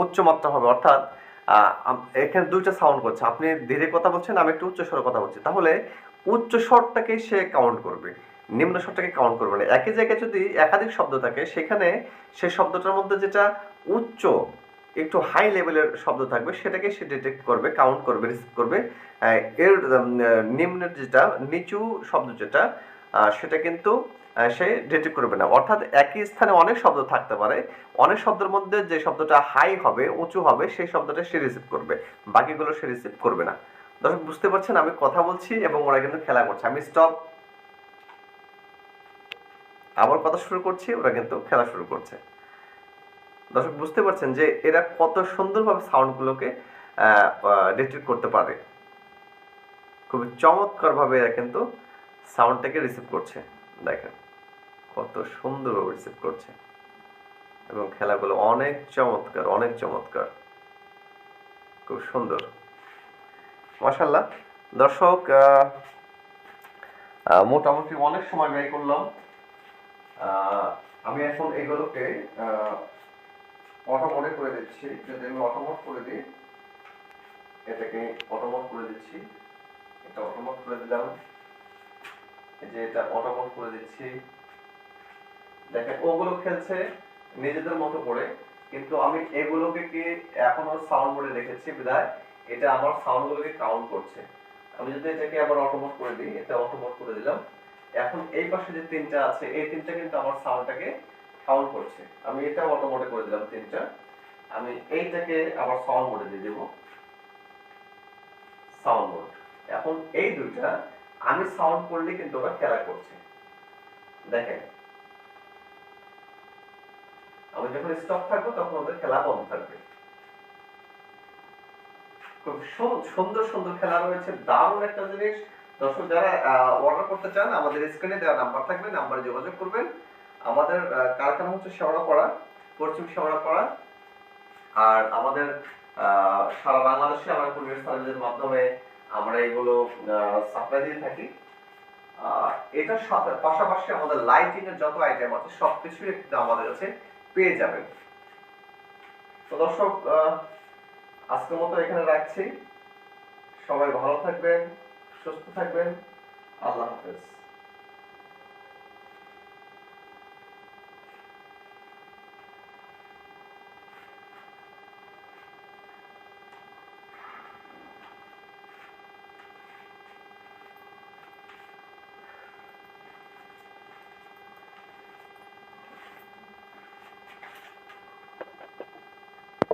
উচ্চ মাত্রা হবে, অর্থাৎ এখানে দুইটা সাউন্ড করছে, আপনি ধীরে কথা বলছেন, আমি একটু উচ্চ স্বরে কথা বলছি, তাহলে উচ্চ স্বরটাকে সে কাউন্ট করবে, নিম্ন স্বরটাকে কাউন্ট করবে না। একই জায়গায় যদি একাধিক শব্দ থাকে, সেখানে সেই শব্দটার মধ্যে যেটা উচ্চ একটু হাই লেভেলের শব্দ থাকবে সেটাকে সে ডিটেক্ট করবে, কাউন্ট করবে, রিসিভ করবে। এর নিম্নের যেটা নিচু শব্দ যেটা সেটা কিন্তু সে ডিটেক্ট করবে না। অর্থাৎ একই স্থানে অনেক শব্দ থাকতে পারে, অনেক শব্দের মধ্যে যে শব্দটা হাই হবে, উঁচু হবে, সেই শব্দটা সে রিসিভ করবে, বাকিগুলো সে রিসিভ করবে না। দর্শক বুঝতে পারছেন, আমি কথা বলছি এবং ওরা কিন্তু খেলা করছে, আমি স্টপ আবার কথা শুরু করছি, ওরা কিন্তু খেলা শুরু করছে। দর্শক বুঝতে পারছেন যে এরা কত সুন্দরভাবে সাউন্ডগুলোকে ডিটেক্ট করতে পারে, খুবই চমৎকারভাবে এরা কিন্তু সাউন্ডটাকে রিসিভ করছে। দেখেন কত সুন্দরভাবে রিসিভ করছে এবং খেলাগুলো অনেক চমৎকার, অনেক চমৎকার, খুব সুন্দর, মাশাআল্লাহ। দর্শক মোটামুটি অনেক সময় ব্যয় করলাম। আমি এখন এগুলোকে অটোমোডে করে দিচ্ছি। যদি আমি অটোমোড করে দিই, এটাকে অটোমোড করে দিচ্ছি, এটা অটোমোড করে দিলাম, এই যে এটা অটোমোড করে দিচ্ছি। দেখেন ওগুলো খেলছে নিজেদের মতো করে, কিন্তু আমি এগুলোকে কি এখনো সাউন্ড মোডে রেখেছি বিধায় এটা আমার সাউন্ডগুলোকে কাউন্ট করছে। আমি যদি এটাকে আবার অটোমোড করে দিই, এটা অটোমোড করে দিলাম, এখন এই পাশে যে তিনটা আছে এই তিনটা কিন্তু আমার সাউন্ডটাকে কাউন্ট করছে। আমি এটা অটোমোডে করে দিলাম তিনটা, আমি এইটাকে আবার সাউন্ড মোডে দিয়ে দেব, সাউন্ড মোড। এখন এই দুইটা আমি সাউন্ড করলে কিন্তু ওরা খেলা করছে। দেখেন আমি যখন স্টপ থাকবো তখন ওদের খেলা বন্ধ থাকবে। খুব সুন্দর সুন্দর খেলা রয়েছে, দারুণ একটা জিনিস। দর্শক যারা অর্ডার করতে চান, আমাদের স্ক্রিনে দেওয়া নাম্বার থাকবে, নাম্বারে যোগাযোগ করবেন। আমাদের কারখানা হচ্ছে শেওড়াপাড়া, পশ্চিম শেওড়াপাড়া। আর আমাদের সারা বাংলাদেশে আমরা কুরিয়ার সার্ভিসের মাধ্যমে আমরা এগুলো সাপ্লাই দিয়ে থাকি। এটার সাথে পাশাপাশি আমাদের লাইটিং এর যত আইটেম আছে সবকিছুই কিন্তু আমাদের কাছে পেয়ে যাবেন। তো দর্শক আজকের মতো এখানে রাখছি, সবাই ভালো থাকবেন, সুস্থ থাকবেন, আল্লাহ হাফেজ।